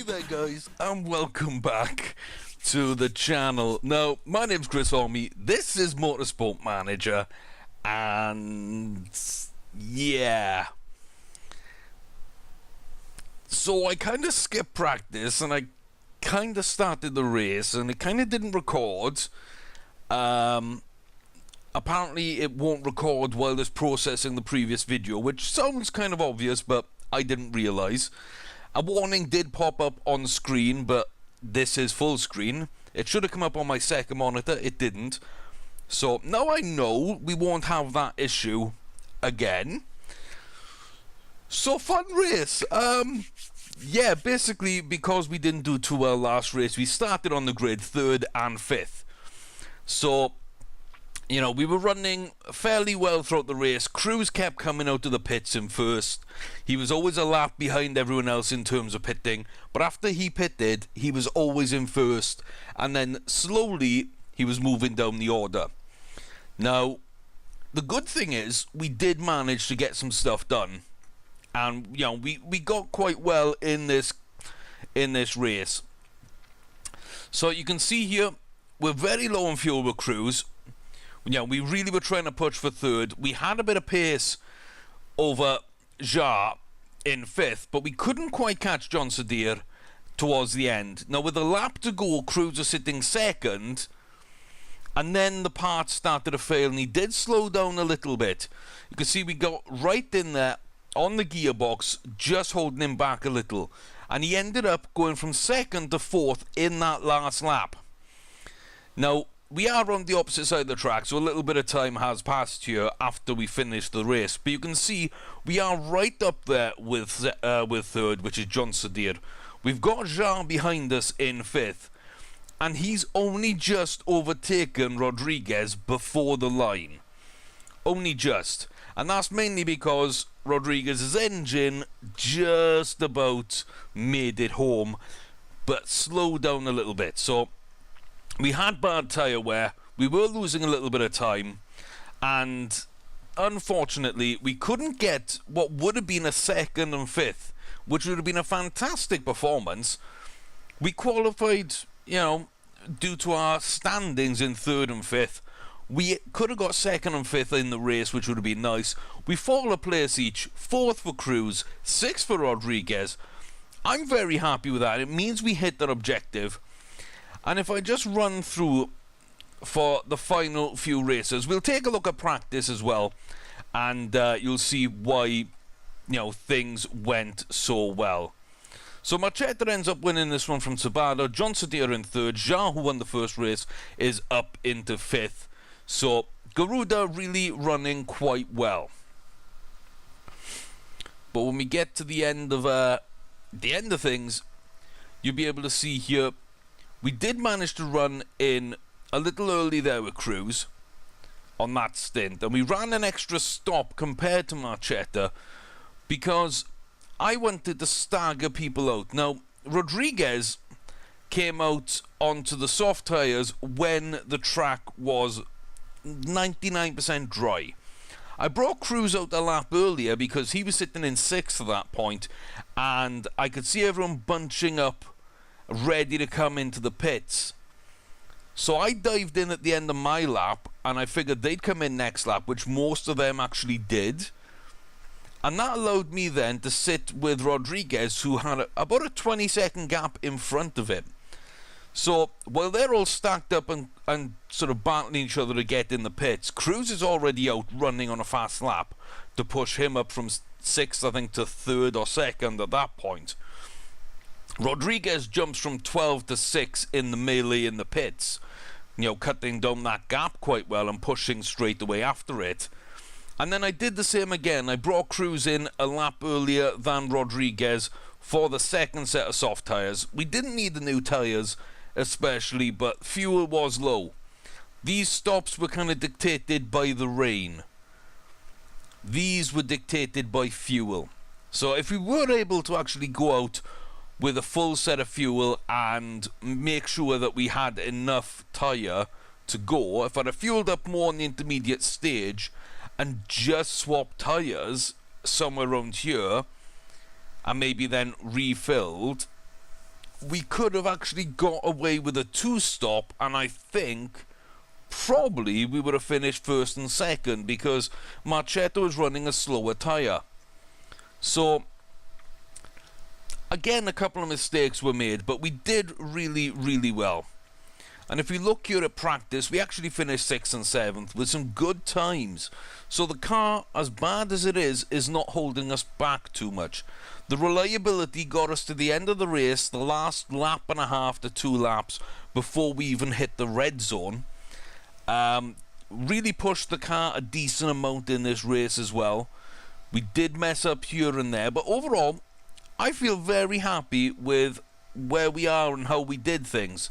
there guys, and welcome back to the channel. Now, my name's Chris Orme, this is Motorsport Manager, and yeah. So I kind of skipped practice, and I kind of started the race, and it kind of didn't record. Apparently it won't record while it's processing the previous video, which sounds kind of obvious, but I didn't realise. A warning did pop up on screen, but this is full screen. It should have come up on my second monitor, it didn't. So now I know we won't have that issue again. So fun race. Yeah, basically because we didn't do too well last race, we started on the grid 3rd and 5th. So, you know, we were running fairly well throughout the race. Cruz kept coming out of the pits in first. He was always a lap behind everyone else in terms of pitting, but after he pitted, he was always in first, and then slowly he was moving down the order. Now, the good thing is we did manage to get some stuff done, and you know, we got quite well in this race. So you can see here we're very low on fuel with Cruz. Yeah, we really were trying to push for 3rd. We had a bit of pace over Jar in 5th, but we couldn't quite catch John Sadir towards the end. Now, with a lap to go, Cruz was sitting 2nd, and then the parts started to fail, and he did slow down a little bit. You can see we got right in there on the gearbox, just holding him back a little, and he ended up going from 2nd to 4th in that last lap. Now, we are on the opposite side of the track, so a little bit of time has passed here after we finished the race. But you can see we are right up there with 3rd, which is John Sadir. We've got Jean behind us in 5th, and he's only just overtaken Rodriguez before the line. Only just. And that's mainly because Rodriguez's engine just about made it home, but slowed down a little bit. So we had bad tyre wear, we were losing a little bit of time, and unfortunately we couldn't get what would have been a 2nd and 5th, which would have been a fantastic performance. We qualified, you know, due to our standings in 3rd and 5th. We could have got 2nd and 5th in the race, which would have been nice. We fall a place each, 4th for Cruz, 6th for Rodriguez. I'm very happy with that. It means we hit that objective. And if I just run through for the final few races, we'll take a look at practice as well, and you'll see why, you know, things went so well. So Marchetta ends up winning this one from Tabata. John Sadir in 3rd. Jean, who won the first race, is up into 5th. So Garuda really running quite well. But when we get to the end of things, you'll be able to see here, we did manage to run in a little early there with Cruz on that stint, and we ran an extra stop compared to Marchetta because I wanted to stagger people out. Now, Rodriguez came out onto the soft tyres when the track was 99% dry. I brought Cruz out a lap earlier because he was sitting in 6th at that point, and I could see everyone bunching up ready to come into the pits. So I dived in at the end of my lap, and I figured they'd come in next lap, which most of them actually did. And that allowed me then to sit with Rodriguez, who had about a 20-second gap in front of him. So while they're all stacked up and sort of battling each other to get in the pits, Cruz is already out running on a fast lap to push him up from 6th, I think, to 3rd or 2nd at that point. Rodriguez jumps from 12 to 6 in the melee in the pits, you know, cutting down that gap quite well and pushing straight away after it. And then I did the same again. I brought Cruz in a lap earlier than Rodriguez for the 2nd set of soft tyres. We didn't need the new tyres especially, but fuel was low. These stops were kind of dictated by the rain. These were dictated by fuel. So if we were able to actually go out with a full set of fuel and make sure that we had enough tyre to go, if I'd have fueled up more on the intermediate stage and just swapped tyres somewhere around here and maybe then refilled, we could have actually got away with a 2-stop, and I think probably we would have finished first and second because Marchetto was running a slower tyre. So again, a couple of mistakes were made, but we did really, really well. And if we look here at practice, we actually finished 6th and 7th with some good times. So the car, as bad as it is not holding us back too much. The reliability got us to the end of the race, the last lap and a half to 2 laps before we even hit the red zone. Really pushed the car a decent amount in this race as well. We did mess up here and there, but overall, I feel very happy with where we are and how we did things.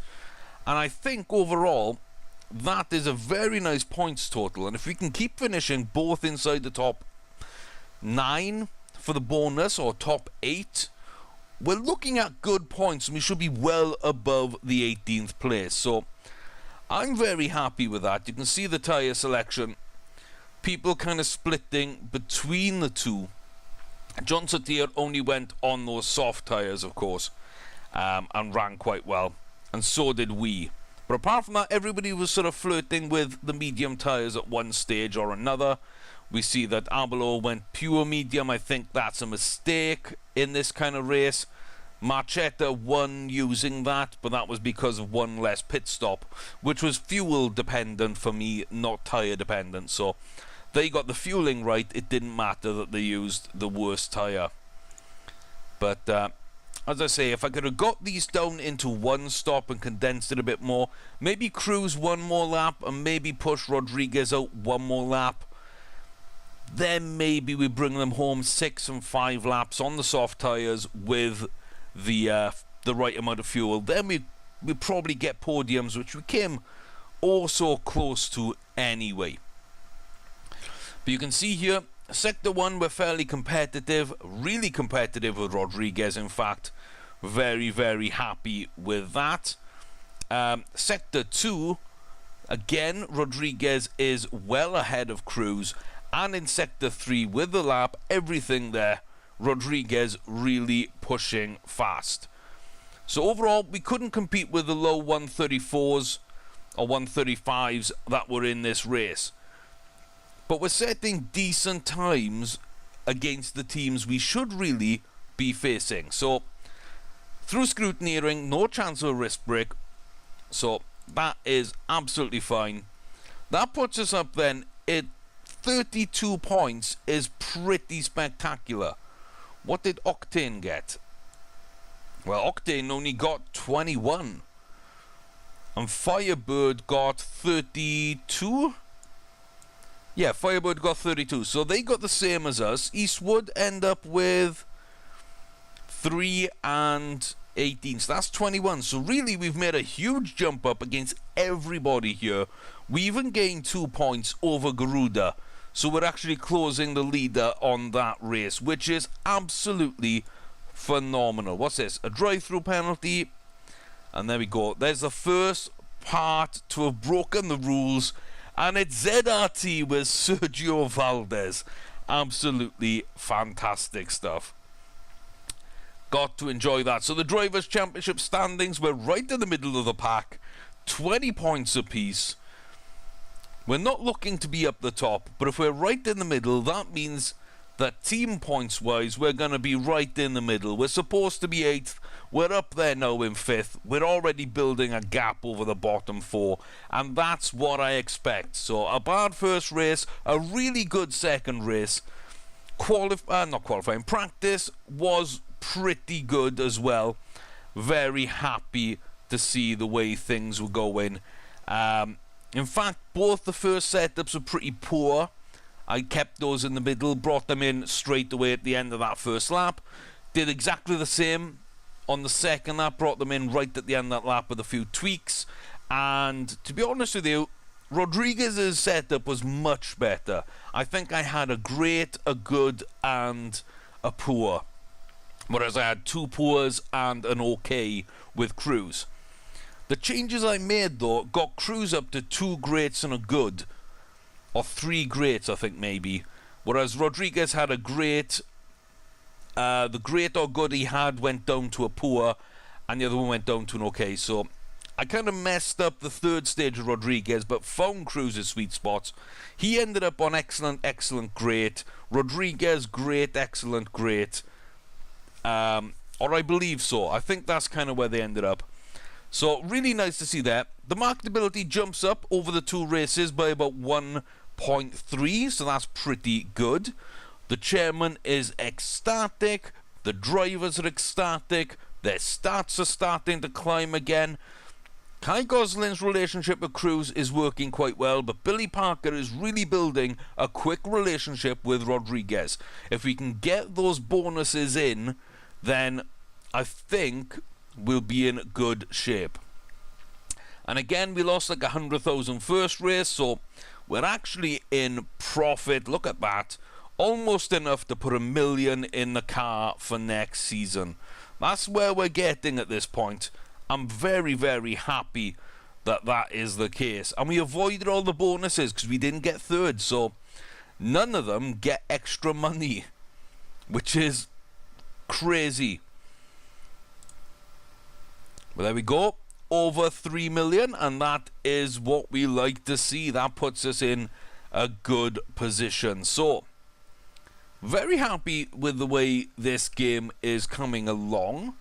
And I think overall, that is a very nice points total. And if we can keep finishing both inside the top 9 for the bonus or top 8, we're looking at good points and we should be well above the 18th place. So I'm very happy with that. You can see the tyre selection. People kind of splitting between the two. John Sotir only went on those soft tyres, of course, and ran quite well. And so did we. But apart from that, everybody was sort of flirting with the medium tyres at one stage or another. We see that Abelo went pure medium. I think that's a mistake in this kind of race. Marchetta won using that, but that was because of one less pit stop, which was fuel dependent for me, not tyre dependent. So they got the fueling right. It didn't matter that they used the worst tyre. But as I say, if I could have got these down into one stop and condensed it a bit more, maybe cruise one more lap and maybe push Rodriguez out one more lap, then maybe we bring them home 6 and 5 laps on the soft tyres with the right amount of fuel. Then we probably get podiums, which we came oh so close to anyway. But you can see here, Sector 1, we're fairly competitive, really competitive with Rodriguez, in fact. Very, very happy with that. Sector 2, again, Rodriguez is well ahead of Cruz. And in Sector 3, with the lap, everything there, Rodriguez really pushing fast. So overall, we couldn't compete with the low 134s or 135s that were in this race. But we're setting decent times against the teams we should really be facing. So, through scrutineering, no chance of a wrist break. So, that is absolutely fine. That puts us up then at 32 points is pretty spectacular. What did Octane get? Well, Octane only got 21. And Firebird got 32? Yeah, Firebird got 32. So they got the same as us. Eastwood end up with 3 and 18. So that's 21. So really, we've made a huge jump up against everybody here. We even gained 2 points over Garuda. So we're actually closing the leader on that race, which is absolutely phenomenal. What's this? A drive-through penalty. And there we go. There's the first part to have broken the rules. And it's ZRT with Sergio Valdez. Absolutely fantastic stuff. Got to enjoy that. So the Drivers' Championship standings, we're right in the middle of the pack. 20 points apiece. We're not looking to be up the top, but if we're right in the middle, that means that team points-wise, we're going to be right in the middle. We're supposed to be 8th. We're up there now in 5th. We're already building a gap over the bottom 4, and that's what I expect. So a bad first race, a really good second race. Not qualifying, practice was pretty good as well. Very happy to see the way things were going. In fact, both the first setups were pretty poor. I kept those in the middle, brought them in straight away at the end of that first lap. Did exactly the same on the second lap, brought them in right at the end of that lap with a few tweaks. And to be honest with you, Rodriguez's setup was much better. I think I had a great, a good, and a poor. Whereas I had 2 poors and an okay with Cruz. The changes I made, though, got Cruz up to 2 greats and a good. Or 3 greats, I think, maybe. Whereas Rodriguez had a great. The great or good he had went down to a poor. and the other one went down to an okay. So I kind of messed up the third stage of Rodriguez, but found Cruz's sweet spots. He ended up on excellent, excellent, great. Rodriguez, great, excellent, great. Or I believe so. I think that's kind of where they ended up. So really nice to see that. The marketability jumps up over the 2 races by about 1.3, so that's pretty good. The chairman is ecstatic. The drivers are ecstatic. Their stats are starting to climb again. Kai Gosling's relationship with Cruz is working quite well, but Billy Parker is really building a quick relationship with Rodriguez. If we can get those bonuses in, then I think we'll be in good shape. And again, we lost like 100,000 first race, so we're actually in profit. Look at that. Almost enough to put $1 million in the car for next season. That's where we're getting at this point. I'm very, very happy that that is the case. And we avoided all the bonuses because we didn't get third. So none of them get extra money, which is crazy. But there we go. Over 3 million. And that is what we like to see. That puts us in a good position. So very happy with the way this game is coming along.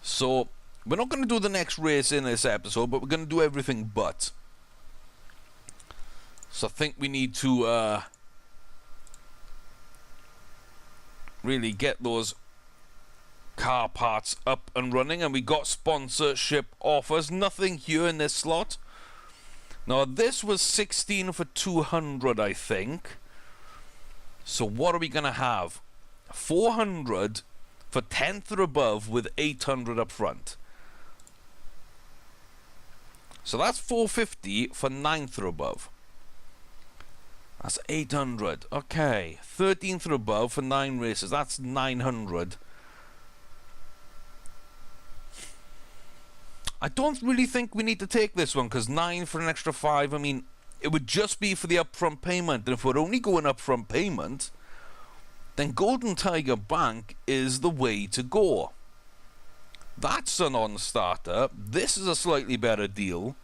So we're not going to do the next race in this episode, but we're going to do everything but. So I think we need to really get those car parts up and running. And we got sponsorship offers. Nothing here in this slot. Now this was 16 for 200, I think. So what are we going to have? 400 for 10th or above with 800 up front. So that's 450 for 9th or above. That's 800. Okay. 13th or above for 9 races. That's 900. I don't really think we need to take this one, because 9 for an extra 5, I mean, it would just be for the upfront payment. And if we're only going upfront payment, then Golden Tiger Bank is the way to go. That's a non-starter. This is a slightly better deal.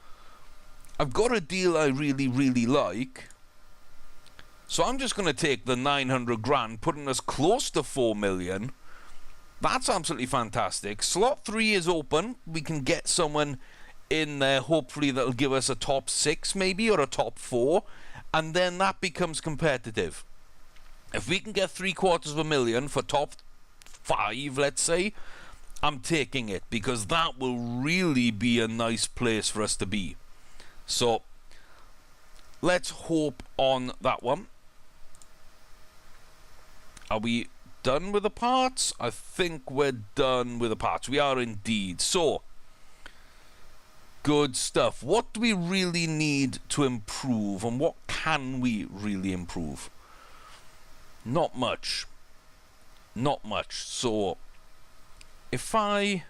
I've got a deal I really, really like. So I'm just going to take the 900 grand, putting us close to 4 million. That's absolutely fantastic. Slot 3 is open. We can get someone in there, hopefully that'll give us a top 6 maybe, or a top 4. And then that becomes competitive. If we can get $750,000 for top 5, let's say, I'm taking it, because that will really be a nice place for us to be. So let's hope on that one. Are we done with the parts? I think we're done with the parts. We are indeed. So good stuff. What do we really need to improve, and what can we really improve? Not much. Not much. So if I...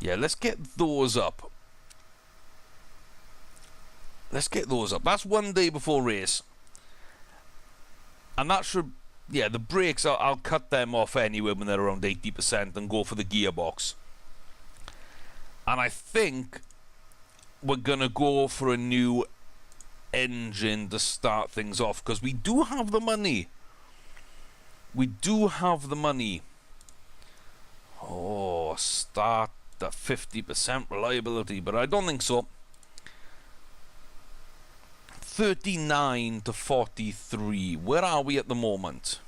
yeah, let's get those up. Let's get those up. That's 1 day before race. And that should... yeah, the brakes, I'll cut them off anyway when they're around 80% and go for the gearbox. And I think we're going to go for a new engine to start things off, because we do have the money. We do have the money. Oh, start at 50% reliability, but I don't think so. 39 to 43. Where are we at the moment?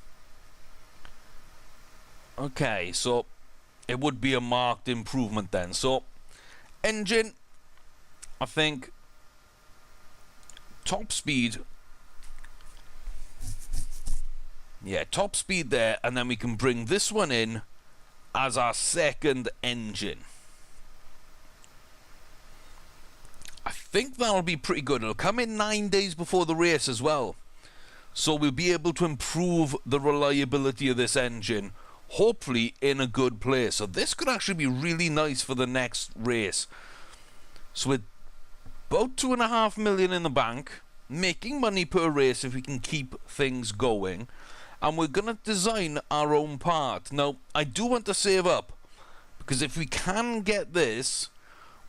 Okay, so it would be a marked improvement then. So engine, I think top speed. Yeah, top speed there, and then we can bring this one in as our second engine. I think that'll be pretty good. It'll come in 9 days before the race as well. So we'll be able to improve the reliability of this engine, hopefully in a good place. So this could actually be really nice for the next race. So with about 2.5 million in the bank, making money per race if we can keep things going. and we're going to design our own part. Now, I do want to save up, because if we can get this,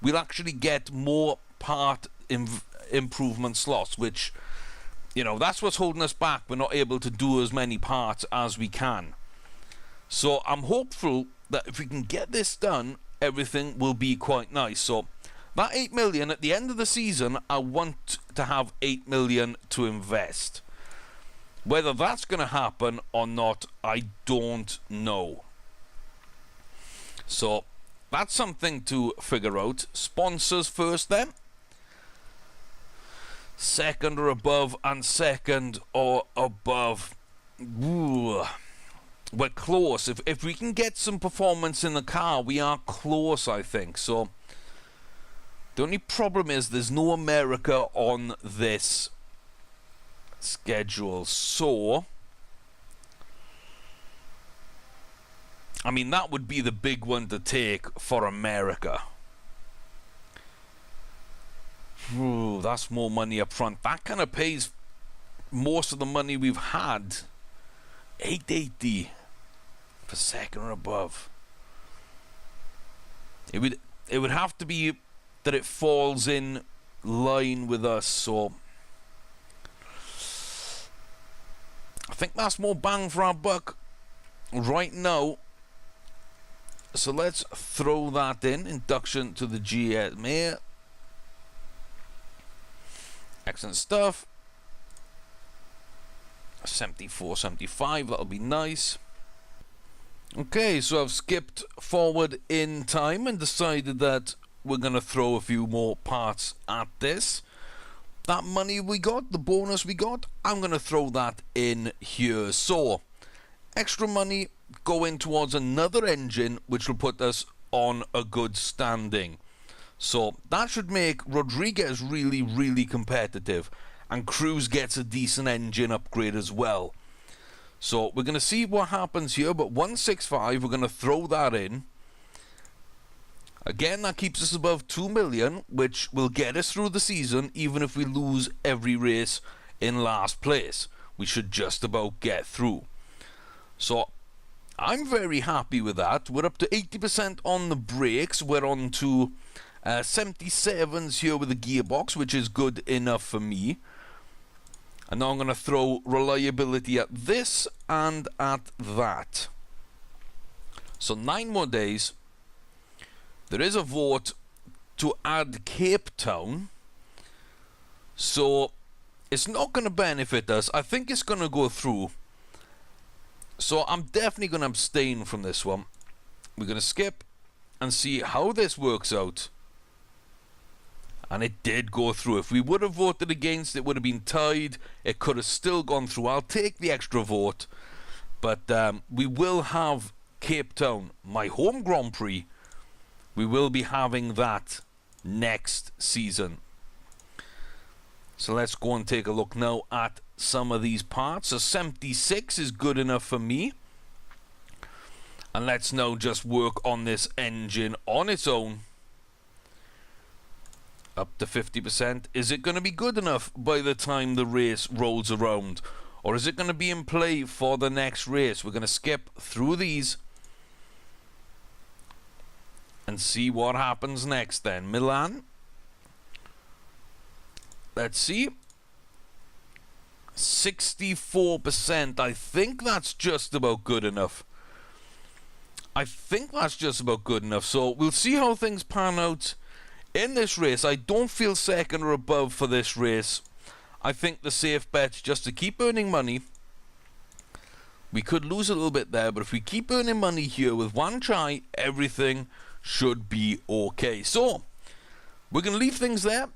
we'll actually get more part improvement slots, which, you know, that's what's holding us back. We're not able to do as many parts as we can. So I'm hopeful that if we can get this done, everything will be quite nice. So that 8 million at the end of the season, I want to have 8 million to invest. Whether that's going to happen or not, I don't know. So that's something to figure out. Sponsors first then. Second or above, and second or above. Ooh. We're close. If we can get some performance in the car, we are close, I think. So the only problem is there's no America on this schedule. So I mean, that would be the big one to take for America. Ooh, that's more money up front. That kind of pays most of the money we've had. 880 for second or above. It would have to be that it falls in line with us, so I think that's more bang for our buck right now. So let's throw that in. Induction to the GMA. Excellent stuff. 74, 75, that'll be nice. Okay, so I've skipped forward in time and decided that we're going to throw a few more parts at this. That money we got, the bonus we got, I'm going to throw that in here. So, extra money going towards another engine, which will put us on a good standing. So, that should make Rodriguez really, really competitive. And Cruz gets a decent engine upgrade as well. So, we're going to see what happens here. But 165, we're going to throw that in. Again, that keeps us above 2 million, which will get us through the season, even if we lose every race in last place. We should just about get through. So, I'm very happy with that. We're up to 80% on the brakes. We're on to 77s here with the gearbox, which is good enough for me. And now I'm going to throw reliability at this and at that. So 9 more days. There is a vote to add Cape Town. So it's not going to benefit us. I think it's going to go through. So I'm definitely going to abstain from this one. We're going to skip and see how this works out. And it did go through. If we would have voted against, it would have been tied. It could have still gone through. I'll take the extra vote. But we will have Cape Town, my home Grand Prix. We will be having that next season. So let's go and take a look now at some of these parts. A 76 is good enough for me. And let's now just work on this engine on its own. Up to 50%. Is it going to be good enough by the time the race rolls around? Or is it going to be in play for the next race? We're going to skip through these and see what happens next then. Milan. Let's see. 64%. I think that's just about good enough. So we'll see how things pan out in this race. I don't feel second or above for this race. I think the safe bet's just to keep earning money. We could lose a little bit there, but if we keep earning money here with one try, everything should be okay. So, we're going to leave things there.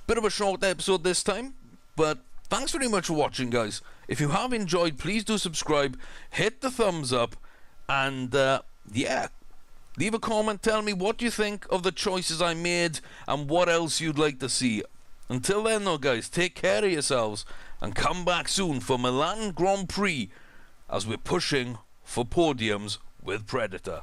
Bit of a short episode this time, but thanks very much for watching, guys. If you have enjoyed, please do subscribe, hit the thumbs up, and yeah, leave a comment, tell me what you think of the choices I made and what else you'd like to see. Until then though, guys, take care of yourselves and come back soon for Milan Grand Prix as we're pushing for podiums with Predator.